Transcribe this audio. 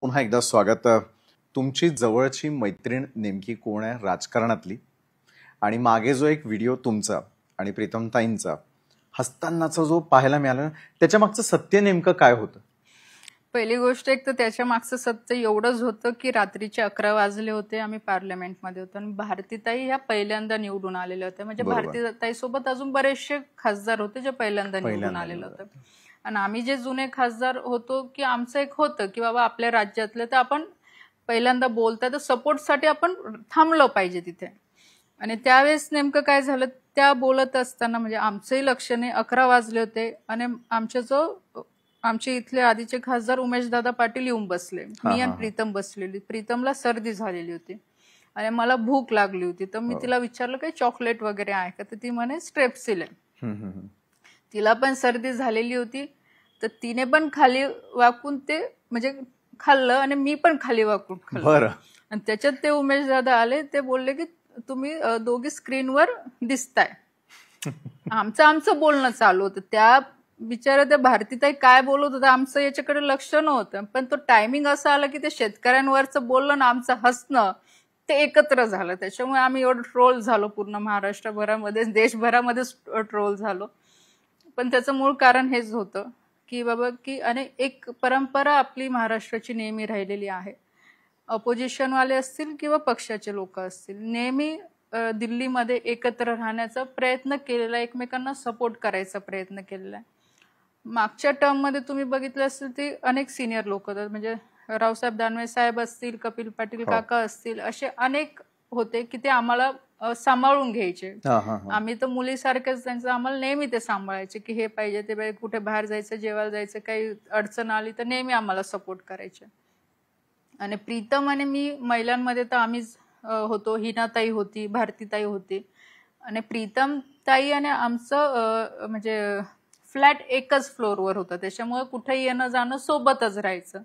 पुन्हा एकदा स्वागत. तुमची जवळची मैत्रीण नेमकी कोण आहे राजकारणातली? आणि मागे जो एक व्हिडिओ तुमचा आणि प्रीतमताईंचा हसतानाचा जो पाहायला मिळाला, त्याच्या मागचं सत्य नेमकं काय होतं? पहिली गोष्ट एक तर त्याच्या मागचं सत्य एवढंच होतं की रात्रीचे 11 वाजले होते, आम्ही पार्लमेंटमध्ये होतो आणि भारतीताई ह्या पहिल्यांदा निवडून आलेल्या होत्या. म्हणजे भारतीताई सोबत अजून बरेचसे खासदार होते जे पहिल्यांदा निवडून आलेलं होतं. आणि आम्ही जे जुने खासदार होतो की आमचं एक होतं की बाबा आपल्या राज्यातले तर आपण पहिल्यांदा बोलता तर सपोर्टसाठी आपण थांबलो पाहिजे तिथे. आणि त्यावेळेस नेमकं काय झालं, त्या बोलत असताना म्हणजे आमचंही लक्ष नाही, 11 वाजले होते आणि आमचे इथले आधीचे खासदार उमेशदादा पाटील येऊन बसले. मी आणि प्रीतम बसलेली. प्रीतमला सर्दी झालेली होती आणि मला भूक लागली होती. तर मी तिला विचारलं काही चॉकलेट वगैरे आहे का, तर ती म्हणे स्ट्रेप्सिल आहे. तिला पण सर्दी झालेली होती, तर तिने पण खाली वाकून ते म्हणजे खाल्लं आणि मी पण खाली वाकून खाल्लं. आणि त्याच्यात ते उमेशदादा आले, ते बोलले की तुम्ही दोघी स्क्रीनवर दिसताय. आमचं बोलणं चालू होतं. त्या बिचारा त्या भारतीताई काय बोलत होतं आमचं याच्याकडे लक्ष नव्हतं, पण तो टायमिंग असा आला की ते शेतकऱ्यांवरचं बोलणं ना आमचं हसणं ते एकत्र झालं. त्याच्यामुळे आम्ही एवढं ट्रोल झालो, पूर्ण महाराष्ट्रभरामध्ये देशभरामध्ये ट्रोल झालो. पण त्याचं मूळ कारण हेच होतं की बाबा की आणि एक परंपरा आपली महाराष्ट्राची नेहमी राहिलेली आहे. अपोजिशनवाले असतील किंवा पक्षाचे लोक असतील, नेहमी दिल्लीमध्ये एकत्र राहण्याचा प्रयत्न केलेला, एकमेकांना सपोर्ट करायचा प्रयत्न केलेला आहे. मागच्या टर्ममध्ये तुम्ही बघितलं असेल ते अनेक सिनियर लोक होतात, म्हणजे रावसाहेब दानवे साहेब असतील, कपिल पाटील काका असतील, असे अनेक होते की ते आम्हाला सांभाळून घ्यायचे. आम्ही तर मुलीसारखेच त्यांचं आम्हाला नेहमी ते सांभाळायचे की हे पाहिजे ते पाहिजे, कुठे बाहेर जायचं, जेवायला जायचं, काही अडचण आली तर नेहमी आम्हाला सपोर्ट करायचे. आणि प्रीतम आणि मी महिलांमध्ये तर आम्हीच होतो. हिनाताई होती, भारतीताई होती आणि प्रीतम ताई आणि आमचं म्हणजे फ्लॅट एकच फ्लोअरवर होतं, त्याच्यामुळे कुठेही येणं जाणं सोबतच राहायचं.